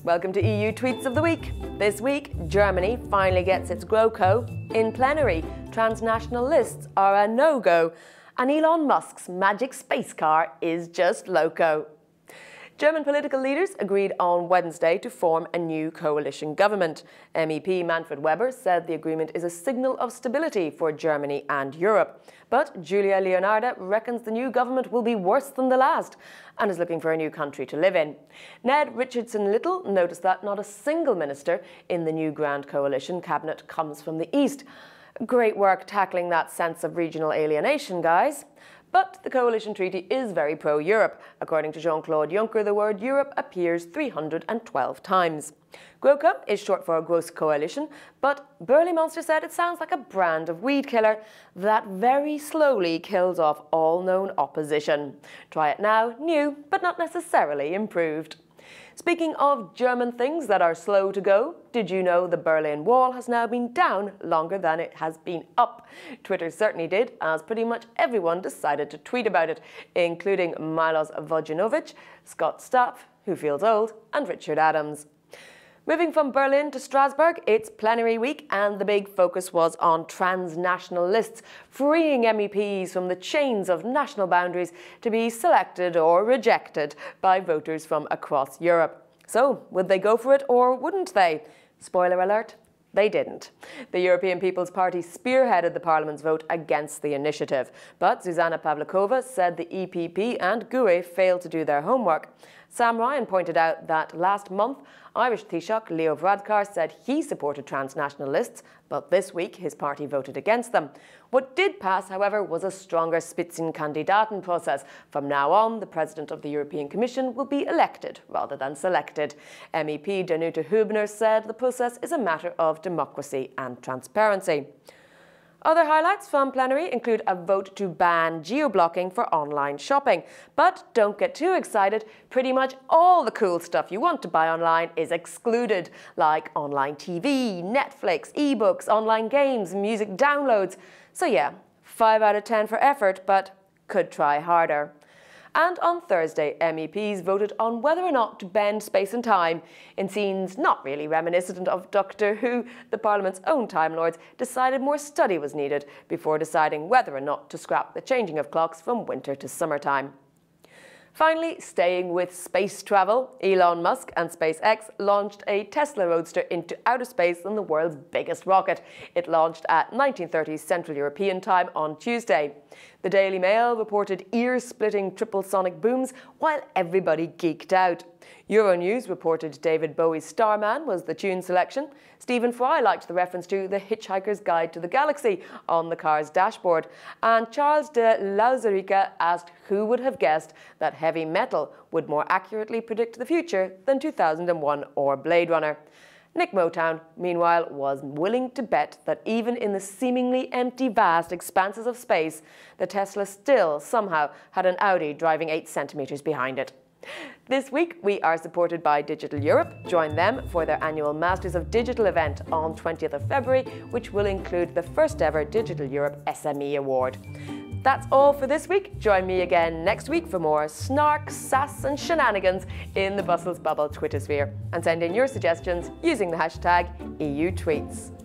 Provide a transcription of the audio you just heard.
Welcome to EU Tweets of the Week. This week, Germany finally gets its GroKo in plenary. Transnational lists are a no-go. And Elon Musk's magic space car is just loco. German political leaders agreed on Wednesday to form a new coalition government. MEP Manfred Weber said the agreement is a signal of stability for Germany and Europe. But Julia Leonarda reckons the new government will be worse than the last and is looking for a new country to live in. Ned Richardson-Little noticed that not a single minister in the new Grand Coalition cabinet comes from the East. Great work tackling that sense of regional alienation, guys. But the coalition treaty is very pro-Europe. According to Jean-Claude Juncker, the word Europe appears 312 times. GroKo is short for Gross Coalition, but Burly Monster said it sounds like a brand of weed killer that very slowly kills off all known opposition. Try it now, new, but not necessarily improved. Speaking of German things that are slow to go, did you know the Berlin Wall has now been down longer than it has been up? Twitter certainly did, as pretty much everyone decided to tweet about it, including Milos Vojinovic, Scott Stapp, who feels old, and Richard Adams. Moving from Berlin to Strasbourg, it's plenary week and the big focus was on transnational lists, freeing MEPs from the chains of national boundaries to be selected or rejected by voters from across Europe. So, would they go for it or wouldn't they? Spoiler alert, they didn't. The European People's Party spearheaded the Parliament's vote against the initiative, but Zuzana Pavlikova said the EPP and GUE failed to do their homework. Sam Ryan pointed out that last month, Irish Taoiseach Leo Varadkar said he supported transnational lists, but this week his party voted against them. What did pass, however, was a stronger Spitzenkandidaten process. From now on, the President of the European Commission will be elected rather than selected. MEP Danuta Hübner said the process is a matter of democracy and transparency. Other highlights from plenary include a vote to ban geo-blocking for online shopping. But don't get too excited, pretty much all the cool stuff you want to buy online is excluded, like online TV, Netflix, ebooks, online games, music downloads. So yeah, 5 out of 10 for effort, but could try harder. And on Thursday, MEPs voted on whether or not to bend space and time. In scenes not really reminiscent of Doctor Who, the Parliament's own Time Lords decided more study was needed before deciding whether or not to scrap the changing of clocks from winter to summertime. Finally, staying with space travel, Elon Musk and SpaceX launched a Tesla Roadster into outer space on the world's biggest rocket. It launched at 1930 Central European time on Tuesday. The Daily Mail reported ear-splitting triple sonic booms while everybody geeked out. Euronews reported David Bowie's Starman was the tune selection. Stephen Fry liked the reference to The Hitchhiker's Guide to the Galaxy on the car's dashboard. And Charles de Lauzerica asked who would have guessed that heavy metal would more accurately predict the future than 2001 or Blade Runner. Nick Motown, meanwhile, was willing to bet that even in the seemingly empty, vast expanses of space, the Tesla still somehow had an Audi driving 8 centimeters behind it. This week, we are supported by Digital Europe. Join them for their annual Masters of Digital event on 20th of February, which will include the first ever Digital Europe SME Award. That's all for this week. Join me again next week for more snark, sass and shenanigans in the Brussels Bubble Twitter sphere. And send in your suggestions using the hashtag EUTweets.